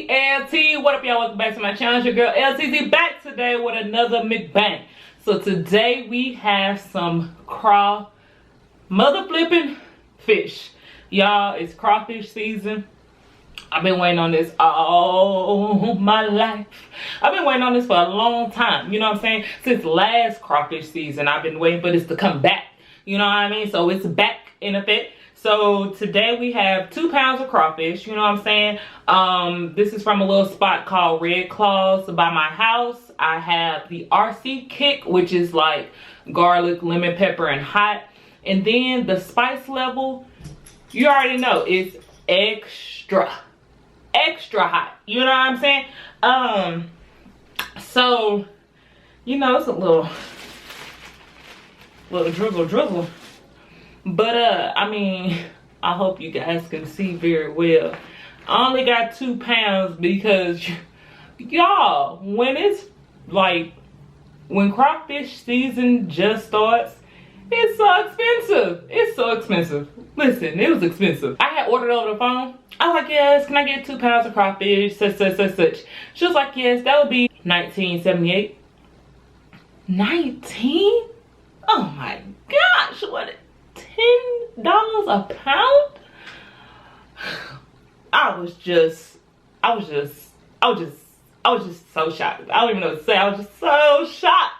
LTeeeee, what up y'all? Welcome back to my channel. It's your girl LTeeeee back today with another mukbang. So today we have some mother flipping fish. Y'all, it's crawfish season. I've been waiting on this all my life. I've been waiting on this for a long time, you know what I'm saying? Since last crawfish season, I've been waiting for this to come back. You know what I mean? So it's back in effect. So today we have 2 pounds of crawfish, you know what I'm saying? This is from a little spot called Red Claws by my house. I have the RC kick, which is like garlic, lemon pepper, and hot. And then the spice level, you already know, it's extra hot. You know what I'm saying? So, you know, it's a little drizzle. But I mean, I hope you guys can see very well. I only got 2 pounds because y'all, when it's like, when crawfish season just starts, it's so expensive. It's so expensive. Listen, it was expensive. I had ordered over the phone. I was like, yes, can I get 2 pounds of crawfish, such. She was like, yes, that would be $19.78. 19? Oh my gosh, what? $10 a pound? I was just so shocked. I don't even know what to say. I was just so shocked.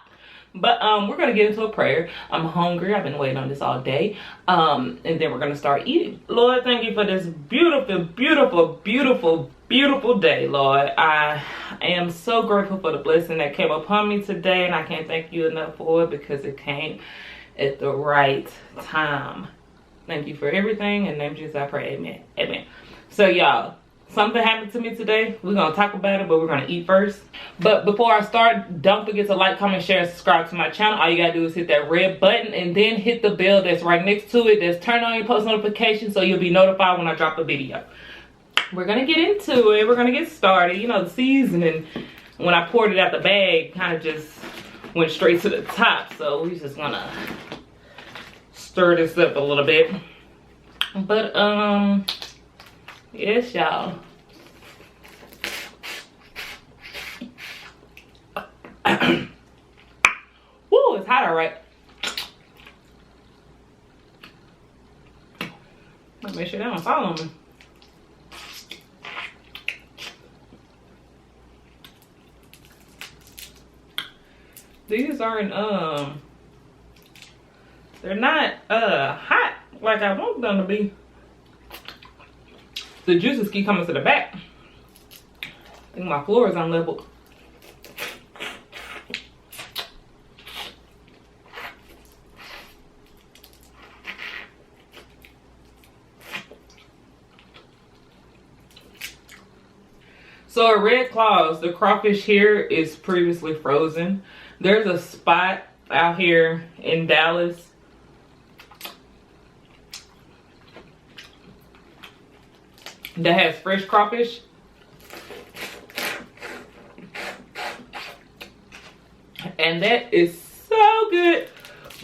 But we're gonna get into a prayer. I'm hungry. I've been waiting on this all day. And then we're gonna start eating. Lord, thank you for this beautiful day, Lord. I am so grateful for the blessing that came upon me today, and I can't thank you enough for it because it came at the right time. Thank you for everything. In the name of Jesus I pray, amen. Amen. So y'all, something happened to me today. We're gonna talk about it, but we're gonna eat first. But before I start, don't forget to like, comment, share, and subscribe to my channel. All you gotta do is hit that red button and then hit the bell that's right next to it. That's turn on your post notifications so you'll be notified when I drop a video. We're gonna get into it. We're gonna get started. You know, the seasoning, when I poured it out the bag, kind of just went straight to the top. So we just gonna stir this up a little bit. But yes, y'all. Woo, it's hot, all right. Let me make sure that don't fall on me. These aren't they're not hot like I want them to be. The juices keep coming to the back. I think my floor is unleveled. So at Red Claws, the crawfish here is previously frozen. There's a spot out here in Dallas that has fresh crawfish. And that is so good.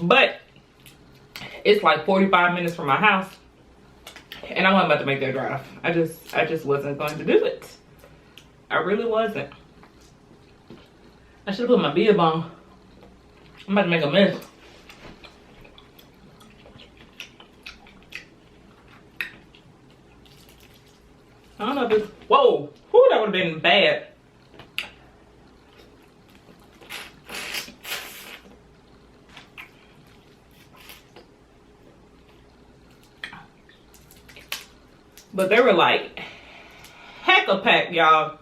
But it's like 45 minutes from my house. And I wasn't about to make that drive. I just wasn't going to do it. I really wasn't. I should have put my bib on. I'm about to make a mess. I don't know if it's, whoa, whoo, that would have been bad. But they were like heck a pack, y'all.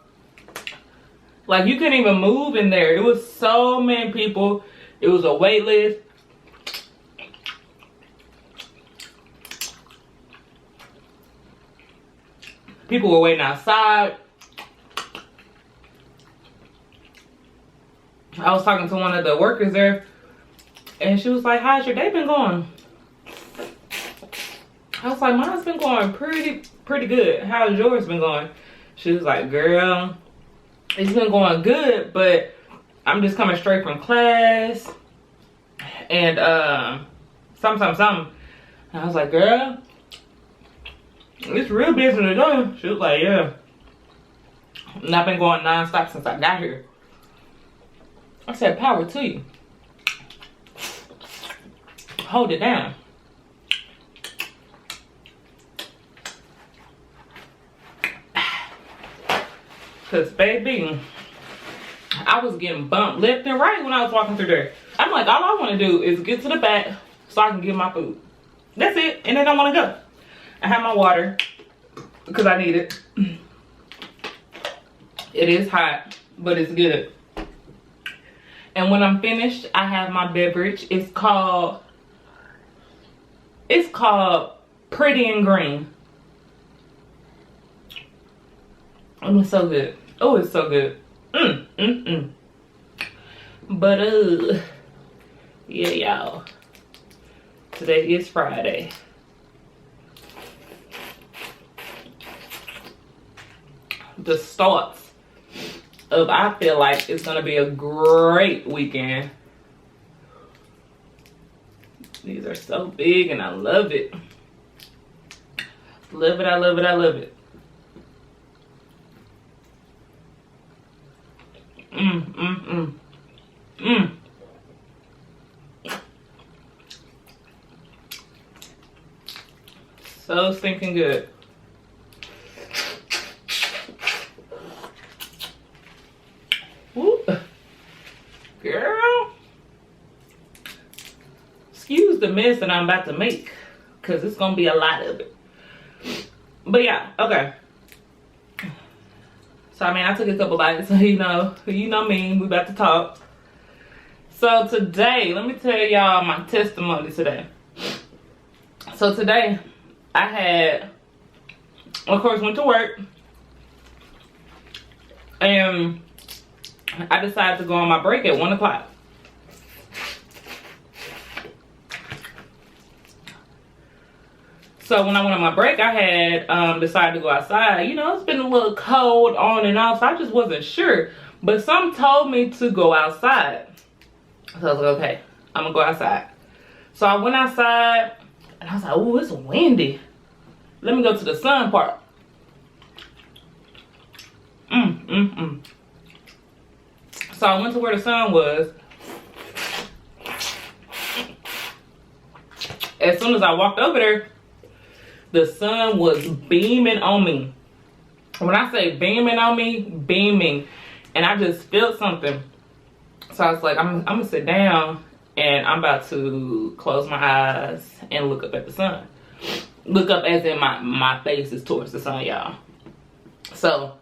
Like you couldn't even move in there. It was so many people. It was a wait list. People were waiting outside. I was talking to one of the workers there, and she was like, how's your day been going? I was like, mine's been going pretty good. How's yours been going? She was like, girl, it's been going good, but I'm just coming straight from class. And something. And I was like, girl, it's real busy today. She was like, yeah. And I've been going non-stop since I got here. I said, power to you. Hold it down. Cause baby, I was getting bumped left and right when I was walking through there. I'm like, all I want to do is get to the back so I can get my food. That's it. And then I want to go. I have my water because I need it. It is hot, but it's good. And when I'm finished, I have my beverage. It's called Pretty and Green. Oh, it's so good. Oh, it's so good. But yeah, y'all. Today is Friday. The starts of, I feel like it's gonna be a great weekend. These are so big and I love it. Love it, I love it, I love it. So stinking good. Woo. Girl. Excuse the mess that I'm about to make, because it's going to be a lot of it. But yeah, okay. So, I mean, I took a couple bites, so you know me, we about to talk. So today, let me tell y'all my testimony today. So today, I had, of course, went to work. And I decided to go on my break at 1 o'clock. So when I went on my break, I had decided to go outside. You know, it's been a little cold on and off, so I just wasn't sure. But some told me to go outside. So I was like, okay, I'm gonna go outside. So I went outside, and I was like, ooh, it's windy. Let me go to the sun part. So I went to where the sun was. As soon as I walked over there, the sun was beaming on me. When I say beaming on me, beaming. And I just felt something. So I was like, I'm gonna sit down and I'm about to close my eyes and look up at the sun. Look up as in my face is towards the sun, y'all. So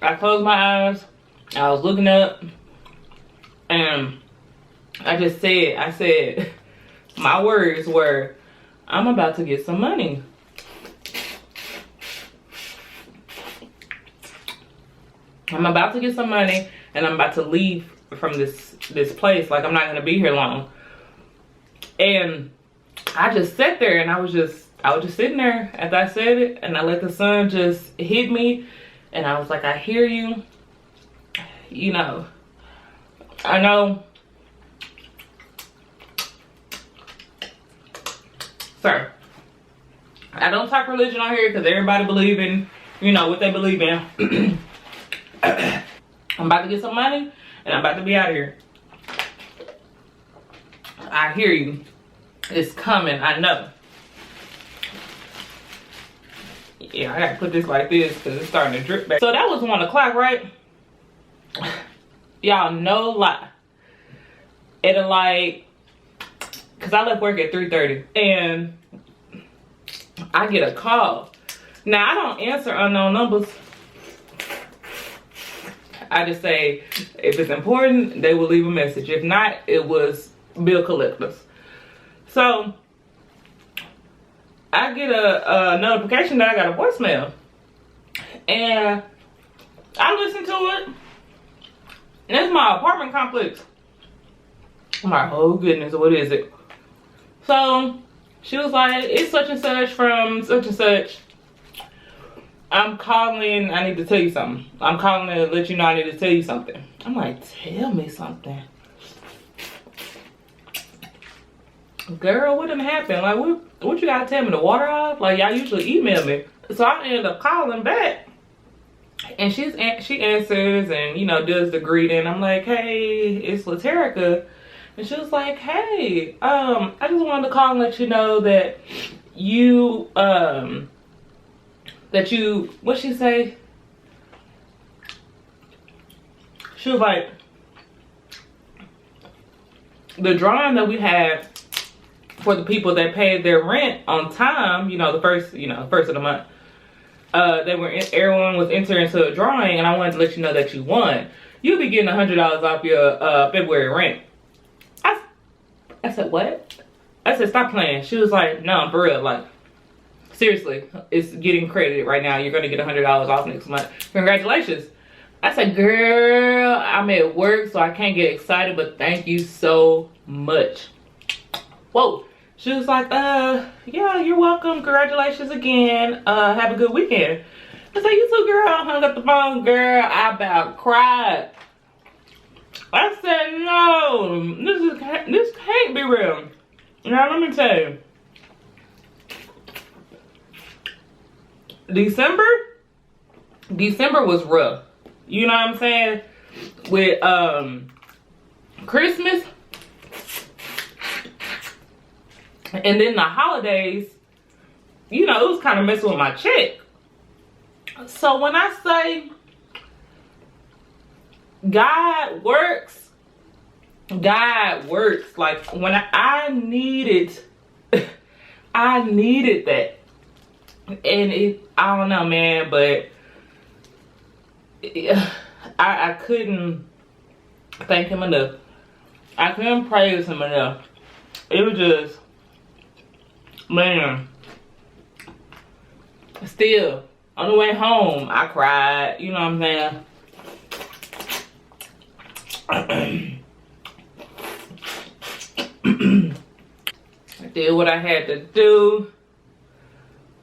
I closed my eyes. I was looking up. And I said, my words were, I'm about to get some money. I'm about to get some money and I'm about to leave from this place. Like, I'm not gonna be here long. And I just sat there and I was just sitting there after I said it, and I let the sun just hit me, and I was like, I hear you. You know, I know. Sir, I don't talk religion on here because everybody believe in, you know, what they believe in. I'm about to get some money and I'm about to be out of here. I hear you. It's coming, I know. Yeah, I gotta put this like this because it's starting to drip back. So that was 1 o'clock, right? Y'all, no lie. It'll like, because I left work at 3:30 and I get a call. Now, I don't answer unknown numbers. I just say, if it's important, they will leave a message. If not, it was bill collectors. So I get a notification that I got a voicemail. And I listen to it. And it's my apartment complex. I'm like, oh goodness, what is it? So she was like, it's such and such from such and such. I'm calling, I need to tell you something. I'm calling to let you know I need to tell you something. I'm like, tell me something. Girl, what done happened? Like, what you gotta tell me? The water off? Like, y'all usually email me. So I ended up calling back. And she answers and, you know, does the greeting. I'm like, hey, it's LaTerickaA. And she was like, hey, I just wanted to call and let you know that what'd she say? She was like, the drawing that we had for the people that paid their rent on time, you know, the first of the month, everyone was entered into a drawing, and I wanted to let you know that you won. You'll be getting $100 off your February rent. I said, what? I said, stop playing. She was like, no, for real, like, seriously, it's getting credited right now. You're gonna get $100 off next month. Congratulations. I said, girl, I'm at work, so I can't get excited, but thank you so much. Whoa. She was like, yeah, you're welcome. Congratulations again. Have a good weekend. I said, you too, girl. I hung up the phone, girl. I about cried. I said, no, this can't be real. Now, let me tell you. December was rough. You know what I'm saying? With Christmas and then the holidays, you know, it was kind of messing with my check. So when I say God works, like when I needed that. And I don't know, man, but I couldn't thank him enough. I couldn't praise him enough. It was just, man. Still, on the way home, I cried. You know what I'm saying? I did what I had to do.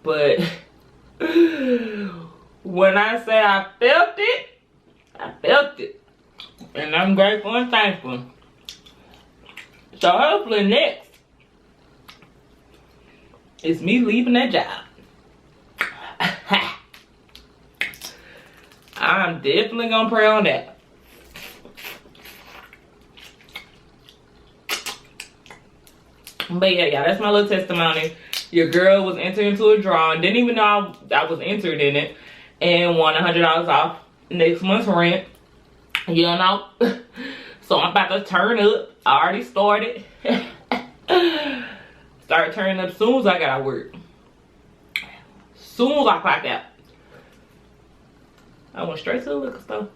But when I say I felt it. And I'm grateful and thankful. So hopefully next is me leaving that job. I'm definitely gonna pray on that. But yeah, y'all, that's my little testimony. Your girl was entered into a drawing. Didn't even know I was entered in it. And won $100 off next month's rent. You know? So I'm about to turn up. I already started. Start turning up as soon as I got out of work. Soon as I clocked out. I went straight to the liquor store.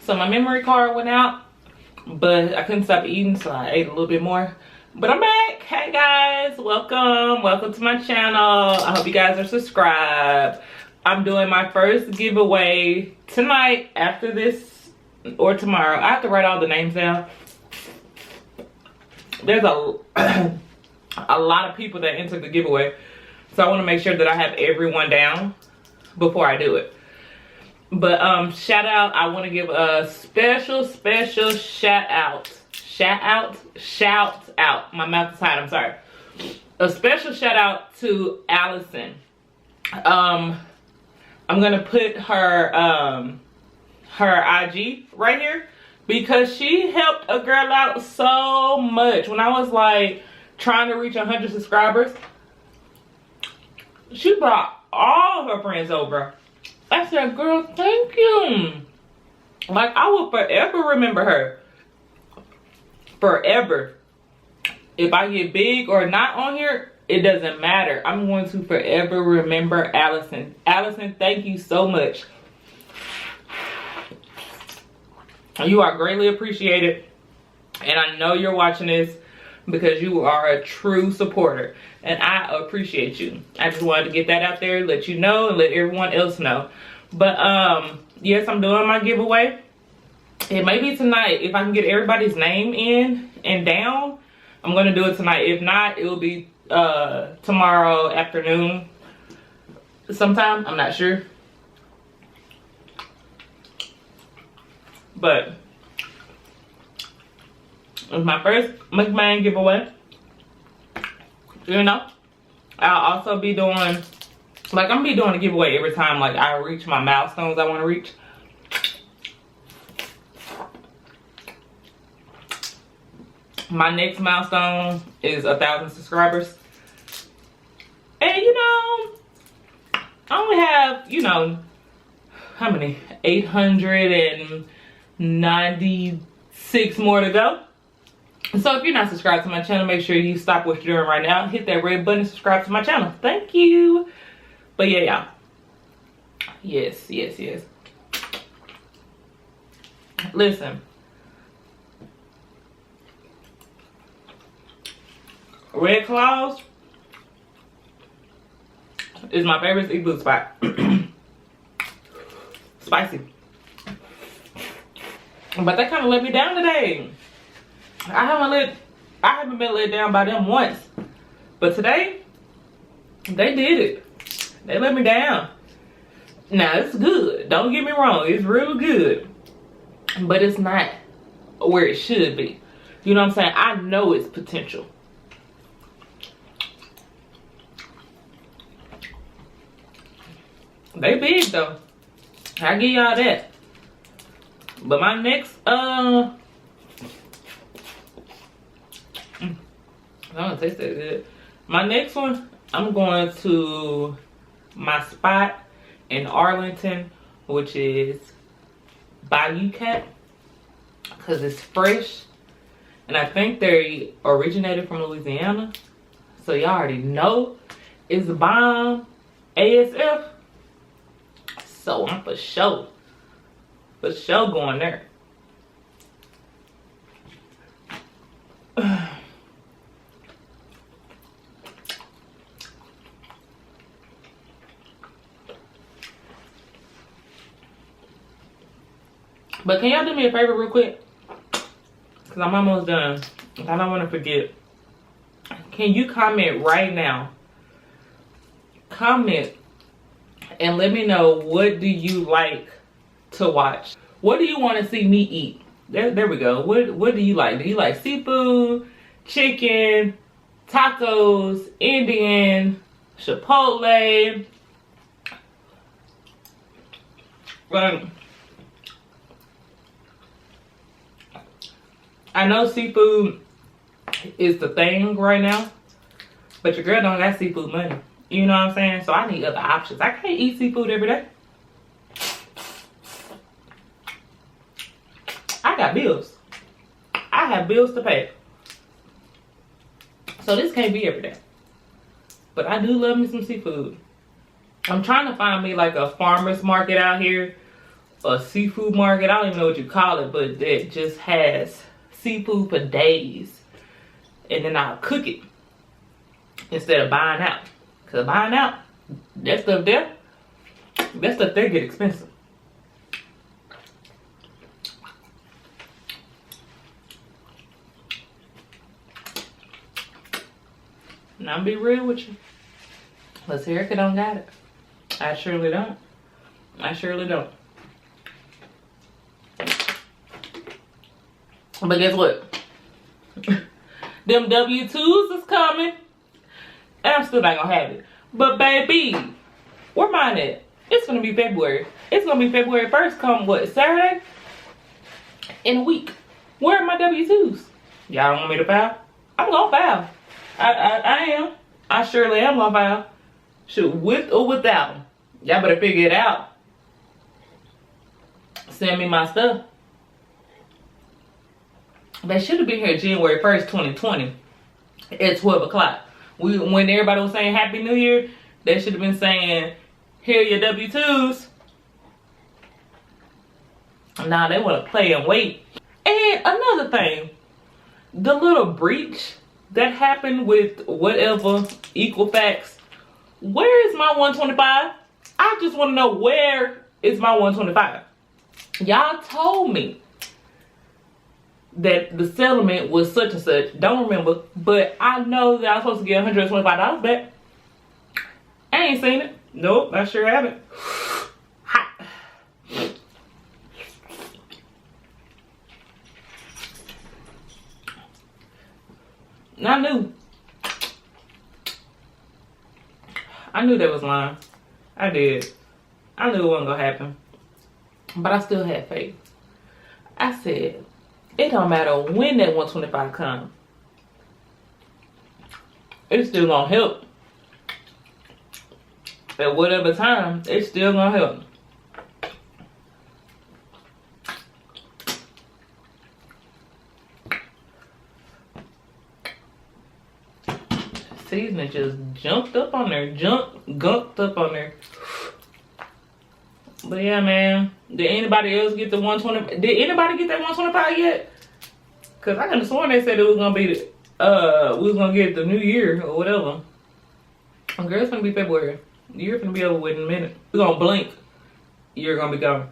So my memory card went out, but I couldn't stop eating, so I ate a little bit more. But I'm back. Hey guys, welcome to my channel. I hope you guys are subscribed. I'm doing my first giveaway tonight, after this, or tomorrow. I have to write all the names down. There's a lot of people that entered the giveaway, so I want to make sure that I have everyone down before I do it. But shout out, I want to give a special shout out. My mouth is hot, I'm sorry. A special shout out to Allison. I'm gonna put her IG right here, because she helped a girl out so much. When I was like trying to reach 100 subscribers, she brought all her friends over. I said, girl, thank you. Like, I will forever remember her. Forever. If I get big or not on here, it doesn't matter. I'm going to forever remember Allison. Allison, thank you so much. You are greatly appreciated. And I know you're watching this because you are a true supporter. And I appreciate you. I just wanted to get that out there, let you know, and let everyone else know. But yes, I'm doing my giveaway. It may be tonight. If I can get everybody's name in and down, I'm going to do it tonight. If not, it will be tomorrow afternoon sometime. I'm not sure. But It's my first mukbang giveaway. You know, I'll also be doing, like, I'm gonna be doing a giveaway every time, like, I reach my milestones I want to reach. My next milestone is 1,000 subscribers. And, you know, I only have, you know, how many? 896 more to go. So if you're not subscribed to my channel, make sure you stop what you're doing right now. Hit that red button and subscribe to my channel. Thank you. But yeah, y'all. Yes. Listen. Red Claws is my favorite seafood spot. Spicy. But they kind of let me down today. I haven't been let down by them once. But today, they did it. They let me down. Now, it's good. Don't get me wrong. It's real good. But it's not where it should be. You know what I'm saying? I know its potential. They big though. I give y'all that. But my next I don't taste that good. My next one, I'm going to my spot in Arlington, which is Bayou Cat, because it's fresh. And I think they originated from Louisiana. So y'all already know it's bomb ASF. So I'm for sure going there. But can y'all do me a favor real quick? Because I'm almost done. I don't want to forget. Can you comment right now? Comment and let me know, what do you like to watch? What do you want to see me eat? There we go. What do you like? Do you like seafood, chicken, tacos, Indian, Chipotle? I know seafood is the thing right now, but your girl don't got seafood money. You know what I'm saying? So I need other options. I can't eat seafood every day. I got bills. I have bills to pay. So this can't be every day. But I do love me some seafood. I'm trying to find me like a farmer's market out here. A seafood market. I don't even know what you call it. But that just has seafood for days. And then I'll cook it instead of buying out. Because buying out, that stuff there get expensive. And I'll be real with you. LaTerickaA don't got it. I surely don't. I surely don't. But guess what? Them W-2s is coming. And I'm still not gonna have it. But baby, where mine at? It's gonna be February. It's gonna be February 1st come what, Saturday? In a week. Where are my W-2s? Y'all want me to file? I'm gonna file. I am. I surely am gonna file. Shoot, with or without. Y'all better figure it out. Send me my stuff. They should have been here January 1st, 2020 at 12 o'clock. When everybody was saying Happy New Year, they should have been saying, here are your W-2s. Now they want to play and wait. And another thing, the little breach that happened with whatever, Equifax, where is my 125? I just want to know, where is my 125? Y'all told me that the settlement was such and such. Don't remember, but I know that I was supposed to get $125 back. I ain't seen it. Nope, I sure haven't. Hot. And I knew that was lying. I did. I knew it wasn't gonna happen. But I still had faith. I said, it don't matter when that 125 comes. It's still gonna help. At whatever time, it's still gonna help. Seasoning just jumped up on there. Gunked up on there. But yeah, man. Did anybody else get the 120? Did anybody get that 125 yet? Cause I could have sworn they said it was gonna be we was gonna get the new year or whatever. Girl, it's gonna be February. The year's gonna be over with in a minute. We're gonna blink. Year gonna be gone.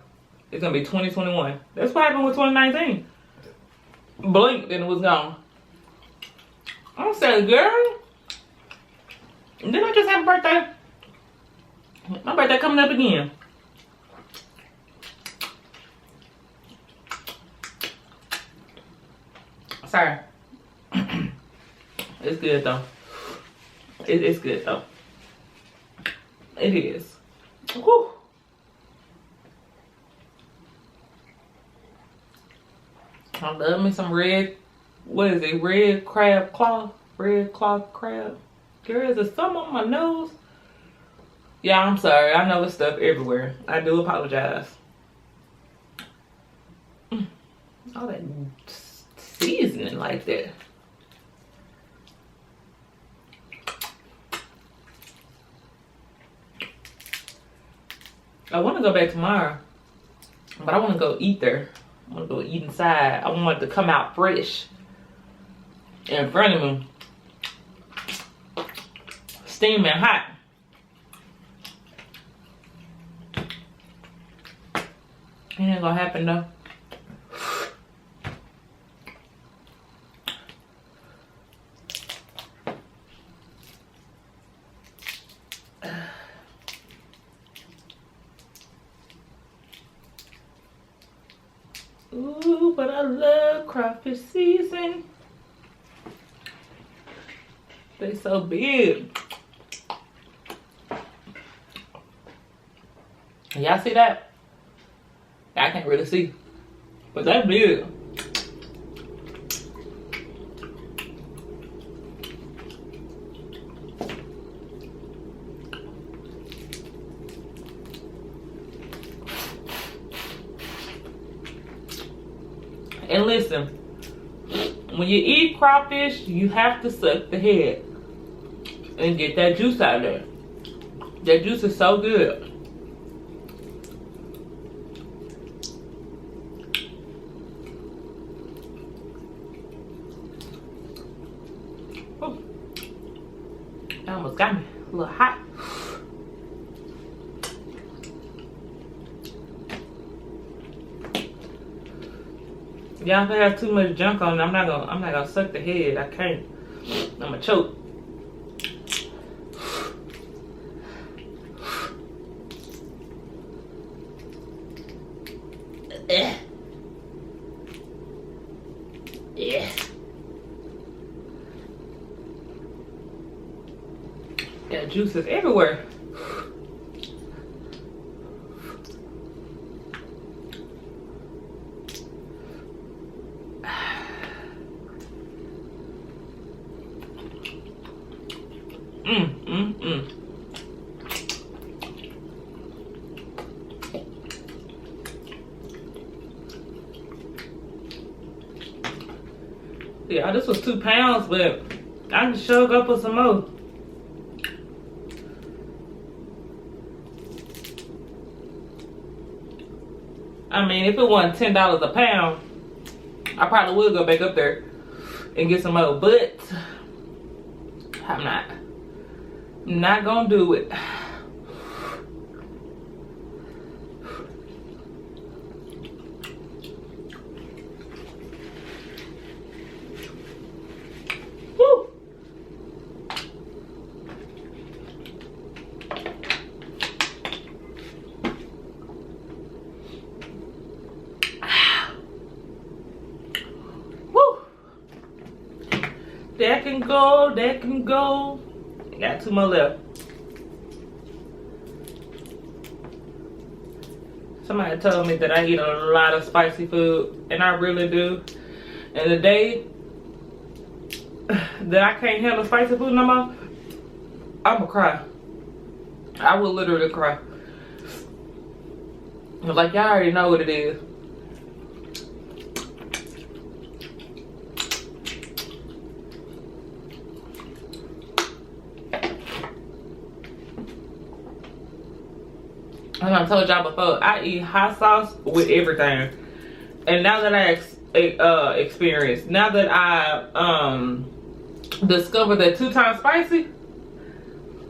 It's gonna be 2021. That's what happened with 2019. Blink, then it was gone. I'm saying, girl. Didn't I just have a birthday? My birthday coming up again. Sorry. It's good though. It's good though. It is. Whew. I love me some red, what is it? Red crab claw? Red claw crab? Girl, is there something on my nose? Yeah, I'm sorry. I know it's stuff everywhere. I do apologize. All that seasoning like that. I want to go back tomorrow, but I want to go eat there. I want to go eat inside. I want it to come out fresh in front of me, steaming hot. It ain't gonna happen though. Ooh, but I love crawfish season. They so big. Y'all see that? I can't really see, but that's big. And listen, when you eat crawfish, you have to suck the head and get that juice out of there. That juice is so good. Oh, that almost got me a little hot. Y'all, if I have too much junk on it, I'm not gonna suck the head. I can't. I'm gonna choke. Yeah. Got juices everywhere. Yeah, this was 2 pounds, but I can sure go for some more. I mean, if it wasn't $10 a pound, I probably would go back up there and get some more, but I'm not gonna do it. Woo. That can go, that can go. Got 2 more left. Somebody told me that I eat a lot of spicy food, and I really do. And the day that I can't handle spicy food no more, I'ma cry. I will literally cry. Like, y'all already know what it is. And I told y'all before, I eat hot sauce with everything. And now that I experienced, now that I discovered that 2 times spicy,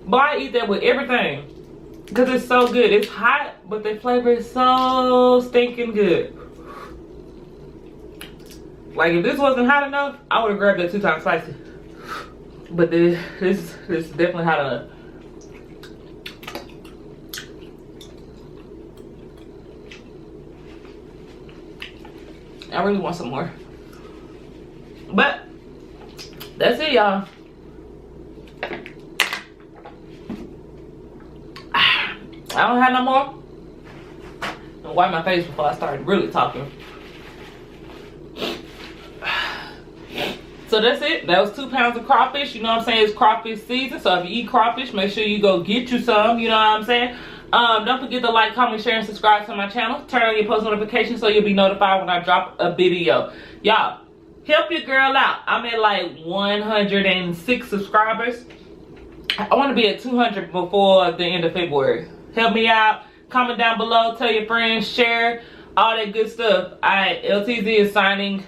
boy, I eat that with everything. Because it's so good. It's hot, but the flavor is so stinking good. Like, if this wasn't hot enough, I would have grabbed that 2 times spicy. But this is definitely hot enough. I really want some more. But that's it, y'all. I don't have no more. And wipe my face before I start really talking. So that's it. That was 2 pounds of crawfish. You know what I'm saying? It's crawfish season. So if you eat crawfish, make sure you go get you some. You know what I'm saying? Don't forget to like, comment, share, and subscribe to my channel. Turn on your post notifications so you'll be notified when I drop a video. Y'all, help your girl out. I'm at like 106 subscribers. I want to be at 200 before the end of February. Help me out. Comment down below. Tell your friends. Share. All that good stuff. LTeeeee is signing